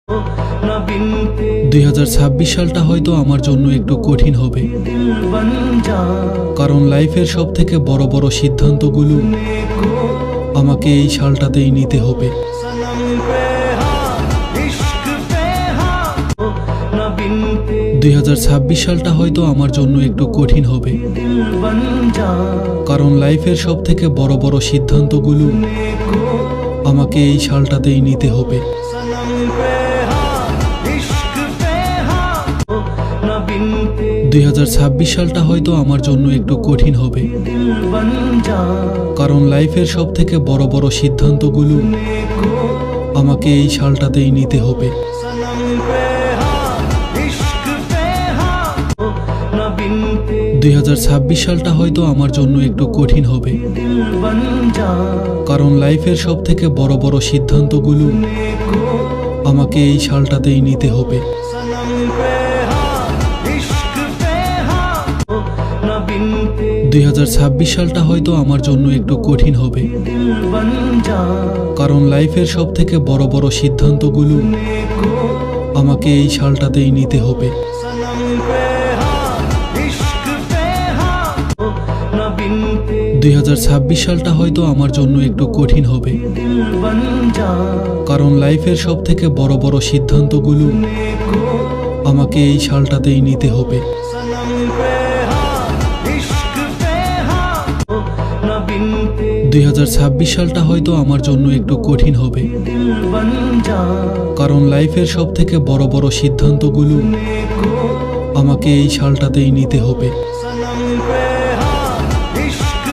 2026 সালটা হয়তো আমার জন্য একটু কঠিন হবে, কারণ লাইফের সব থেকে বড় বড় সিদ্ধান্তগুলো আমাকে এই সালটাতেই নিতে হবে। 2026 সালটা হয়তো আমার জন্য একটু কঠিন হবে, কারণ লাইফের সব থেকে বড় বড় সিদ্ধান্তগুলো আমাকে এই সালটাতেই নিতে হবে। 2026 সালটা হয়তো আমার জন্য একটু কঠিন হবে, কারণ লাইফের সব থেকে বড় বড় সিদ্ধান্তগুলো আমাকে এই সালটাতেই নিতে হবে। 2026 সালটা হয়তো আমার জন্য একটু কঠিন হবে, কারণ লাইফের সব থেকে বড় বড় সিদ্ধান্তগুলো আমাকে এই সালটাতেই নিতে হবে। 2026 সালটা হয়তো আমার জন্য একটু কঠিন হবে, কারণ লাইফের সব থেকে বড় বড় সিদ্ধান্তগুলো আমাকে এই সালটাতেই নিতে হবে। 2026 সালটা হয়তো আমার জন্য একটু কঠিন হবে, কারণ লাইফের সব থেকে বড় বড় সিদ্ধান্তগুলো আমাকে এই সালটাতেই নিতে হবে। 2026 সালটা হয়তো আমার জন্য একটু কঠিন হবে, কারণ লাইফের সব থেকে বড় বড় সিদ্ধান্তগুলো আমাকে এই সালটাতেই নিতে হবে।